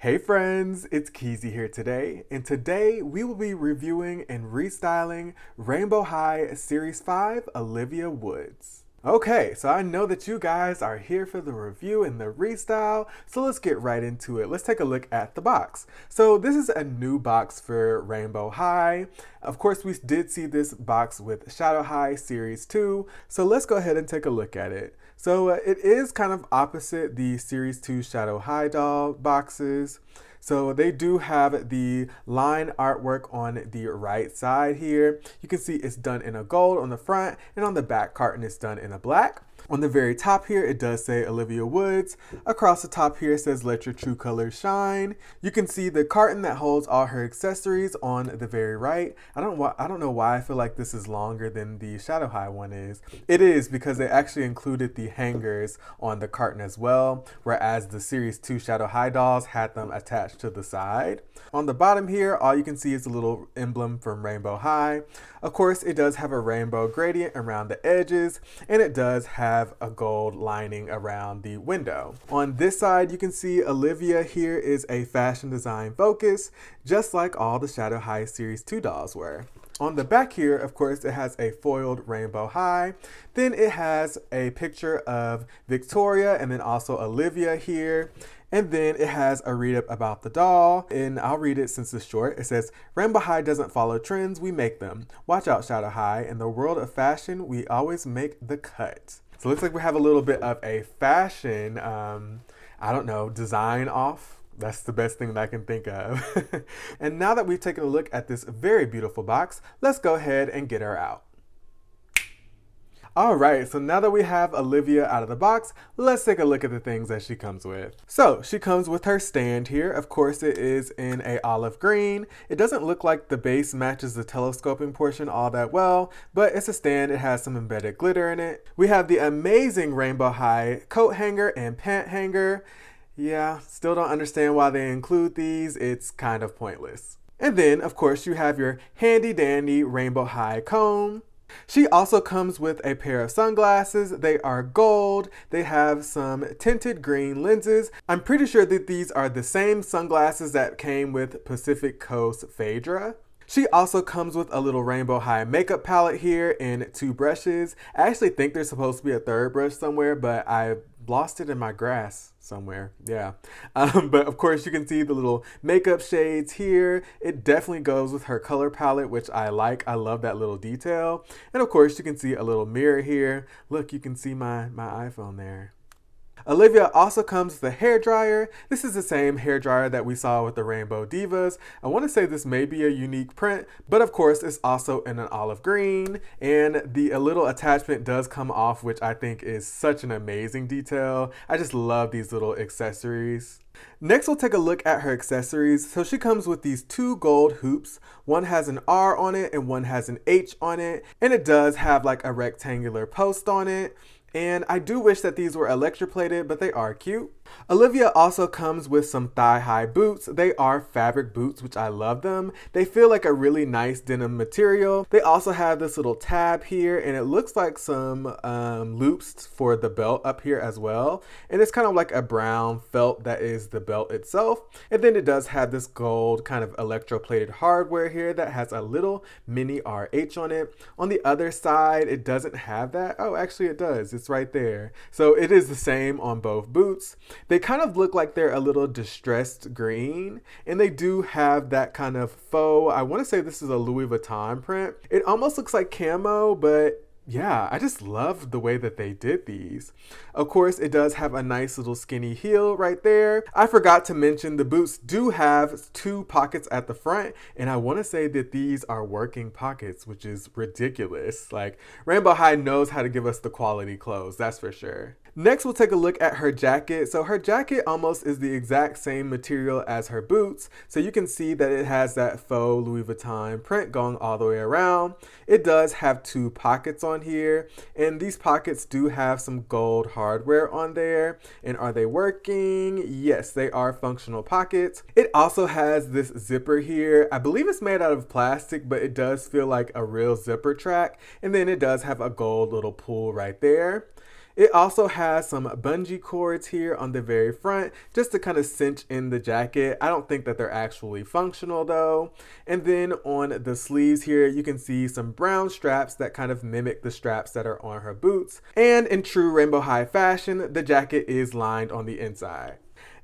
Hey friends, it's Keezy here today, and today we will be reviewing and restyling Rainbow High Series 5 Olivia Woods. Okay, so I know that you guys are here for the review and the restyle, so let's get right into it. Let's take a look at the box. So this is a new box for Rainbow High. Of course, we did see this box with Shadow High Series 2, so let's go ahead and take a look at it. So it is kind of opposite the Series 2 Shadow High doll boxes. So they do have the line artwork on the right side here. You can see it's done in a gold on the front, and on the back carton it's done in a black. On the very top here, it does say Olivia Woods. Across the top here, it says Let Your True Colors Shine. You can see the carton that holds all her accessories on the very right. I don't know why I feel like this is longer than the Shadow High one is. It is because they actually included the hangers on the carton as well, whereas the Series 2 Shadow High dolls had them attached to the side. On the bottom here, all you can see is a little emblem from Rainbow High. Of course, it does have a rainbow gradient around the edges, and it does have a gold lining around the window. On this side, you can see Olivia here is a fashion design focus, just like all the Shadow High Series 2 dolls were. On the back here, of course, it has a foiled Rainbow High. Then it has a picture of Victoria and then also Olivia here. And then it has a read up about the doll, and I'll read it since it's short. It says, Rainbow High doesn't follow trends, we make them. Watch out, Shadow High. In the world of fashion, we always make the cut. So it looks like we have a little bit of a fashion, design off. That's the best thing that I can think of. And now that we've taken a look at this very beautiful box, let's go ahead and get her out. Alright, so now that we have Olivia out of the box, let's take a look at the things that she comes with. So, she comes with her stand here. Of course, it is in a olive green. It doesn't look like the base matches the telescoping portion all that well, but it's a stand. It has some embedded glitter in it. We have the amazing Rainbow High coat hanger and pant hanger. Yeah, still don't understand why they include these. It's kind of pointless. And then, of course, you have your handy dandy Rainbow High comb. She also comes with a pair of sunglasses. They are gold. They have some tinted green lenses. I'm pretty sure that these are the same sunglasses that came with Pacific Coast Phaedra. She also comes with a little Rainbow High makeup palette here and 2 brushes. I actually think there's supposed to be a 3rd brush somewhere, but I lost it in my grass somewhere. Yeah. But of course you can see the little makeup shades here. It definitely goes with her color palette, which I like. I love that little detail. And of course you can see a little mirror here. Look, you can see my iPhone there. Olivia also comes with a hair dryer. This is the same hair dryer that we saw with the Rainbow Divas. I want to say this may be a unique print, but of course it's also in an olive green, and the little attachment does come off, which I think is such an amazing detail. I just love these little accessories. Next, we'll take a look at her accessories. So she comes with these 2 gold hoops. One has an R on it and one has an H on it, and it does have like a rectangular post on it. And I do wish that these were electroplated, but they are cute. Olivia also comes with some thigh-high boots. They are fabric boots, which I love them. They feel like a really nice denim material. They also have this little tab here, and it looks like some loops for the belt up here as well. And it's kind of like a brown felt that is the belt itself. And then it does have this gold kind of electroplated hardware here that has a little mini RH on it. On the other side, it doesn't have that. Oh, actually it does. It's right there. So it is the same on both boots. They kind of look like they're a little distressed green, and they do have that kind of faux, I want to say this is a Louis Vuitton print. It almost looks like camo, but yeah, I just love the way that they did these. Of course, it does have a nice little skinny heel right there. I forgot to mention the boots do have 2 pockets at the front, and I want to say that these are working pockets, which is ridiculous. Like, Rainbow High knows how to give us the quality clothes, that's for sure. Next, we'll take a look at her jacket. So her jacket almost is the exact same material as her boots. So you can see that it has that faux Louis Vuitton print going all the way around. It does have 2 pockets on here, and these pockets do have some gold hardware on there. And are they working? Yes, they are functional pockets. It also has this zipper here. I believe it's made out of plastic, but it does feel like a real zipper track. And then it does have a gold little pull right there. It also has some bungee cords here on the very front just to kind of cinch in the jacket. I don't think that they're actually functional though. And then on the sleeves here, you can see some brown straps that kind of mimic the straps that are on her boots. And in true Rainbow High fashion, the jacket is lined on the inside.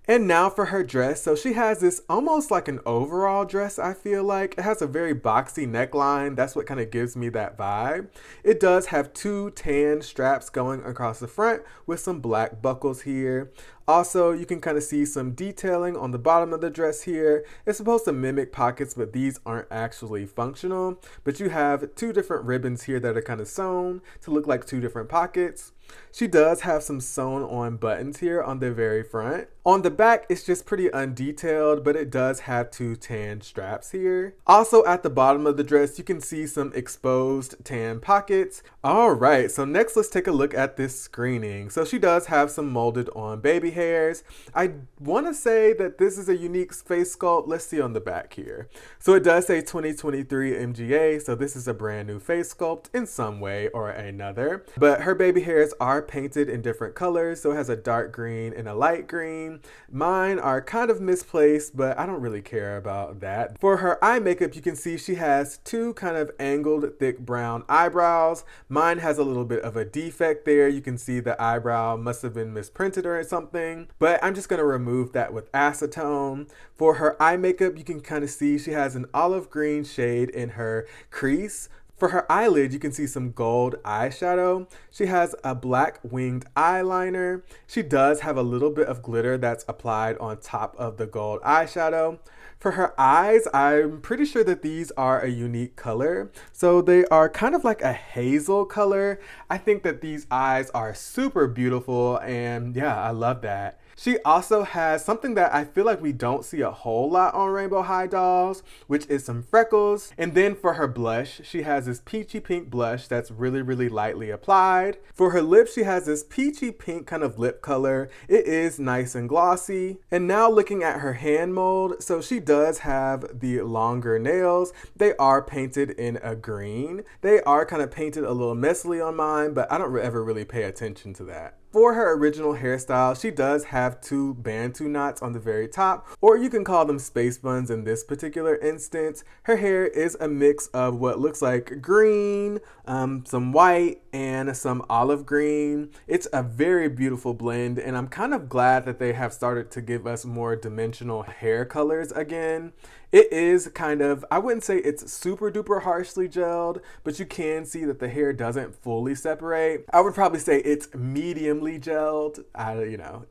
And now for her dress. So she has this almost like an overall dress, I feel like. It has a very boxy neckline. That's what kind of gives me that vibe. It does have two tan straps going across the front with some black buckles here. Also, you can kind of see some detailing on the bottom of the dress here. It's supposed to mimic pockets, but these aren't actually functional. But you have two different ribbons here that are kind of sewn to look like two different pockets. She does have some sewn on buttons here on the very front. On the back, it's just pretty undetailed, but it does have two tan straps here. Also at the bottom of the dress, you can see some exposed tan pockets. All right, so next let's take a look at this screening. So she does have some molded on baby hairs. I want to say that this is a unique face sculpt. Let's see on the back here. So it does say 2023 MGA, so this is a brand new face sculpt in some way or another. But her baby hairs are painted in different colors, so it has a dark green and a light green. Mine are kind of misplaced, but I don't really care about that. For her eye makeup, you can see she has two kind of angled thick brown eyebrows. Mine has a little bit of a defect there. You can see the eyebrow must have been misprinted or something, but I'm just going to remove that with acetone. For her eye makeup, you can kind of see she has an olive green shade in her crease. For her eyelid, you can see some gold eyeshadow. She has a black winged eyeliner. She does have a little bit of glitter that's applied on top of the gold eyeshadow. For her eyes, I'm pretty sure that these are a unique color. So they are kind of like a hazel color. I think that these eyes are super beautiful, and yeah, I love that. She also has something that I feel like we don't see a whole lot on Rainbow High dolls, which is some freckles. And then for her blush, she has this peachy pink blush that's really, really lightly applied. For her lips, she has this peachy pink kind of lip color. It is nice and glossy. And now looking at her hand mold, so she does have the longer nails. They are painted in a green. They are kind of painted a little messily on mine, but I don't ever really pay attention to that. For her original hairstyle, she does have two bantu knots on the very top, or you can call them space buns in this particular instance. Her hair is a mix of what looks like green, some white, and some olive green. It's a very beautiful blend, and I'm kind of glad that they have started to give us more dimensional hair colors again. It is kind of, I wouldn't say it's super duper harshly gelled, but you can see that the hair doesn't fully separate. I would probably say it's mediumly gelled,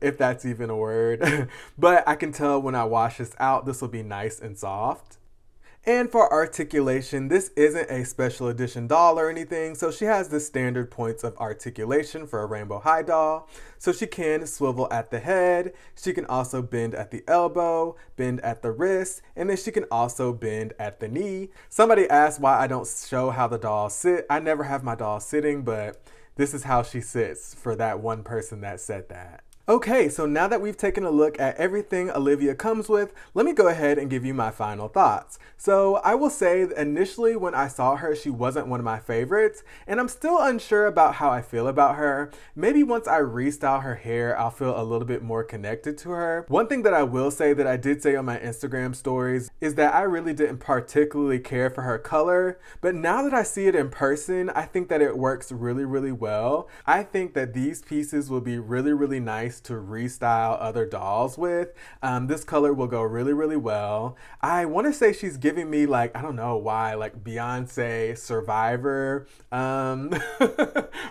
if that's even a word. But I can tell when I wash this out, this will be nice and soft. And for articulation, this isn't a special edition doll or anything, so she has the standard points of articulation for a Rainbow High doll. So she can swivel at the head, she can also bend at the elbow, bend at the wrist, and then she can also bend at the knee. Somebody asked why I don't show how the dolls sit. I never have my doll sitting, but this is how she sits for that one person that said that. Okay, so now that we've taken a look at everything Olivia comes with, let me go ahead and give you my final thoughts. So I will say that initially when I saw her, she wasn't one of my favorites, and I'm still unsure about how I feel about her. Maybe once I restyle her hair, I'll feel a little bit more connected to her. One thing that I will say that I did say on my Instagram stories is that I really didn't particularly care for her color, but now that I see it in person, I think that it works really, really well. I think that these pieces will be really, really nice to restyle other dolls with. This color will go really, really well. I want to say she's giving me like, I don't know why, like Beyonce, Survivor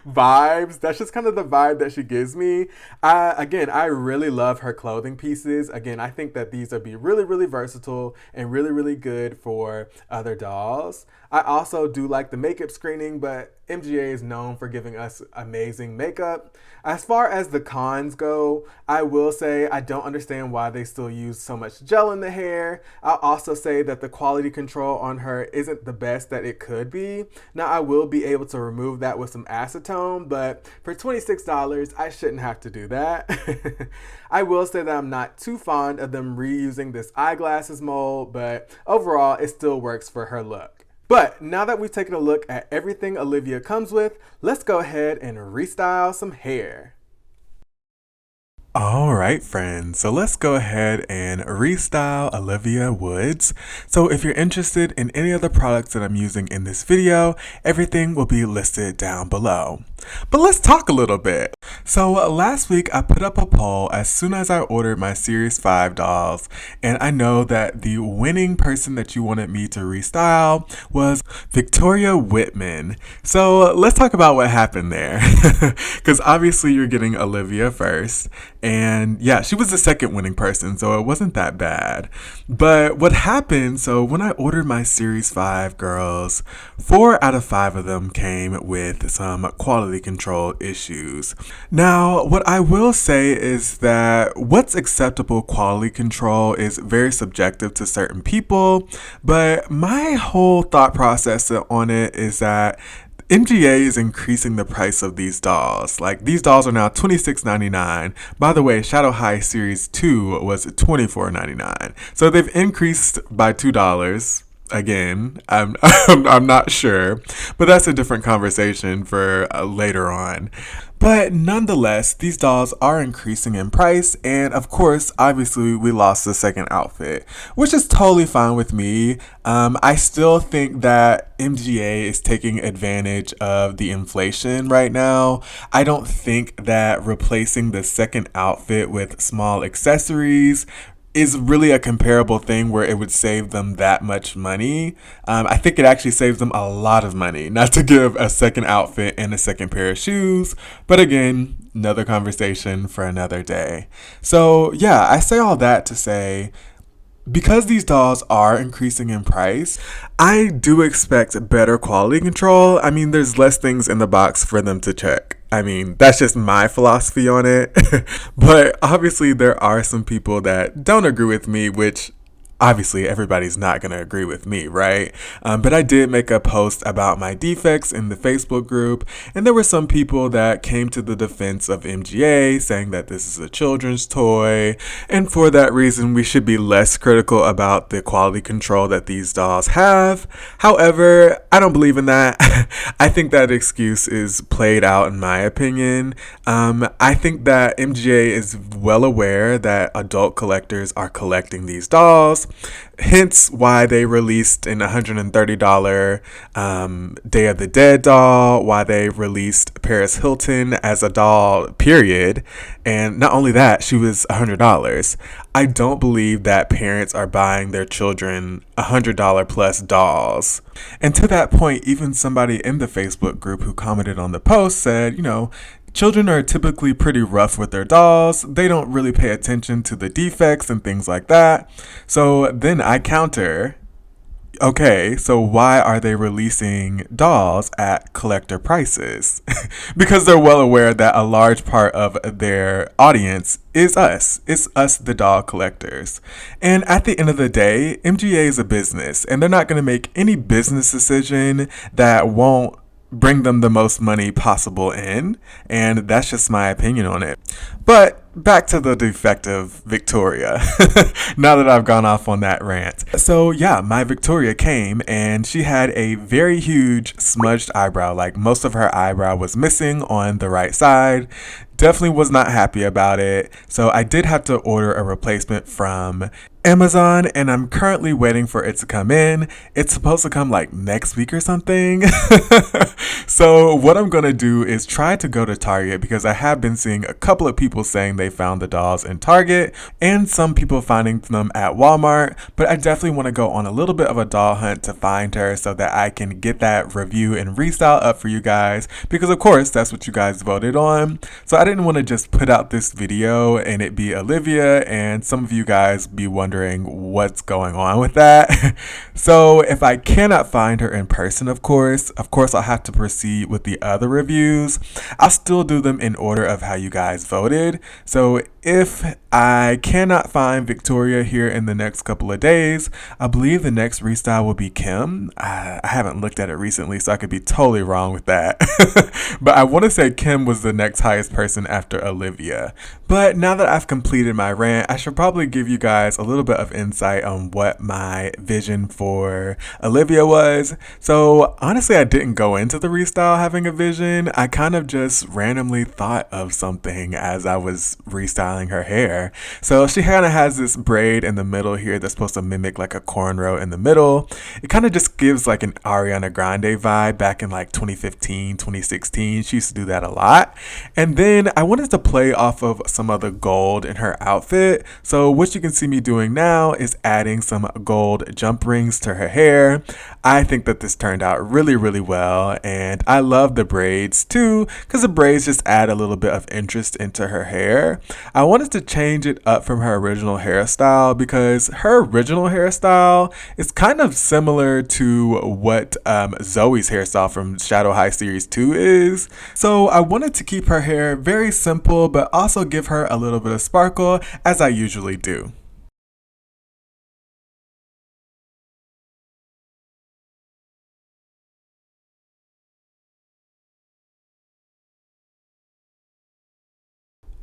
vibes. That's just kind of the vibe that she gives me. Again, I really love her clothing pieces. Again, I think that these would be really, really versatile and really, really good for other dolls. I also do like the makeup screening, but MGA is known for giving us amazing makeup. As far as the cons go, I will say I don't understand why they still use so much gel in the hair. I'll also say that the quality control on her isn't the best that it could be. Now, I will be able to remove that with some acetone, but for $26, I shouldn't have to do that. I will say that I'm not too fond of them reusing this eyeglasses mold, but overall, it still works for her look. But now that we've taken a look at everything Olivia comes with, let's go ahead and restyle some hair. Alright friends, so let's go ahead and restyle Olivia Woods. So if you're interested in any of the products that I'm using in this video, everything will be listed down below. But let's talk a little bit. So last week I put up a poll as soon as I ordered my Series 5 dolls, and I know that the winning person that you wanted me to restyle was Victoria Whitman. So let's talk about what happened there. Because obviously you're getting Olivia first. And yeah, she was the second winning person, so it wasn't that bad. But what happened, so when I ordered my Series 5 girls, 4 out of 5 of them came with some quality control issues. Now, what I will say is that what's acceptable quality control is very subjective to certain people, but my whole thought process on it is that MGA is increasing the price of these dolls. Like, these dolls are now $26.99. By the way, Shadow High Series 2 was $24.99. So they've increased by $2. Again, I'm not sure, but that's a different conversation for later on. But nonetheless, these dolls are increasing in price, and of course, obviously, we lost the second outfit, which is totally fine with me. I still think that MGA is taking advantage of the inflation right now. I don't think that replacing the second outfit with small accessories is really a comparable thing where it would save them that much money. I think it actually saves them a lot of money not to give a second outfit and a second pair of shoes. But again, another conversation for another day. So yeah, I say all that to say, because these dolls are increasing in price, I do expect better quality control. I mean, there's less things in the box for them to check. I mean, that's just my philosophy on it. But obviously there are some people that don't agree with me, which obviously everybody's not going to agree with me, right? But I did make a post about my defects in the Facebook group, and there were some people that came to the defense of MGA, saying that this is a children's toy, and for that reason we should be less critical about the quality control that these dolls have. However, I don't believe in that. I think that excuse is played out in my opinion. I think that MGA is well aware that adult collectors are collecting these dolls. Hence why they released an $130 Day of the Dead doll, why they released Paris Hilton as a doll, period. And not only that, she was $100. I don't believe that parents are buying their children $100 plus dolls. And to that point, even somebody in the Facebook group who commented on the post said, children are typically pretty rough with their dolls. They don't really pay attention to the defects and things like that. So then I counter, okay, so why are they releasing dolls at collector prices? Because they're well aware that a large part of their audience is us. It's us, the doll collectors. And at the end of the day, MGA is a business, and they're not going to make any business decision that won't bring them the most money possible in, and that's just my opinion on it. But back to the defective Victoria, now that I've gone off on that rant. So yeah, my Victoria came and she had a very huge smudged eyebrow, like most of her eyebrow was missing on the right side. Definitely was not happy about it. So I did have to order a replacement from Amazon, and I'm currently waiting for it to come in. It's supposed to come like next week or something. So what I'm gonna do is try to go to Target, because I have been seeing a couple of people saying they found the dolls in Target and some people finding them at Walmart, but I definitely want to go on a little bit of a doll hunt to find her so that I can get that review and restyle up for you guys, because of course that's what you guys voted on. So I didn't want to just put out this video and it be Olivia and some of you guys be wondering what's going on with that. So if I cannot find her in person, of course I'll have to proceed with the other reviews. I'll still do them in order of how you guys voted. So if I cannot find Victoria here in the next couple of days, I believe the next restyle will be Kim. I haven't looked at it recently, so I could be totally wrong with that. But I want to say Kim was the next highest person after Olivia. But now that I've completed my rant, I should probably give you guys a little bit of insight on what my vision for Olivia was. So honestly, I didn't go into the restyle having a vision. I kind of just randomly thought of something as I was restyling her hair. So she kind of has this braid in the middle here that's supposed to mimic like a cornrow in the middle. It kind of just gives like an Ariana Grande vibe back in like 2015, 2016. She used to do that a lot. And then I wanted to play off of some of the gold in her outfit. So what you can see me doing now is adding some gold jump rings to her hair. I think that this turned out really, really well. And I love the braids too, because the braids just add a little bit of interest into her hair. I wanted to change it up from her original hairstyle because her original hairstyle is kind of similar to what Zoe's hairstyle from Shadow High Series 2 is. So I wanted to keep her hair very simple, but also give her a little bit of sparkle as I usually do.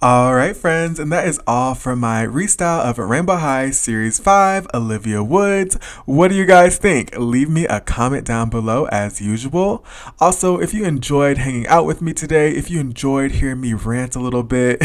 Alright friends, and that is all for my restyle of Rainbow High Series 5, Olivia Woods. What do you guys think? Leave me a comment down below as usual. Also, if you enjoyed hanging out with me today, if you enjoyed hearing me rant a little bit,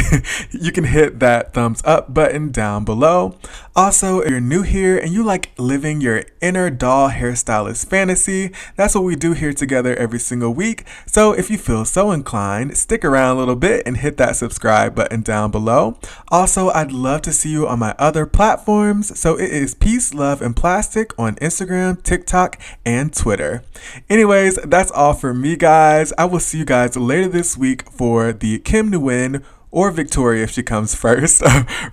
you can hit that thumbs up button down below. Also, if you're new here and you like living your inner doll hairstylist fantasy, that's what we do here together every single week. So if you feel so inclined, stick around a little bit and hit that subscribe button down below. Also, I'd love to see you on my other platforms. So it is Peace, Love, and Plastic on Instagram, TikTok, and Twitter. Anyways, that's all for me, guys. I will see you guys later this week for the Kim Nguyen or Victoria if she comes first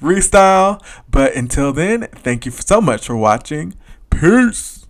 restyle. But until then, thank you so much for watching. Peace.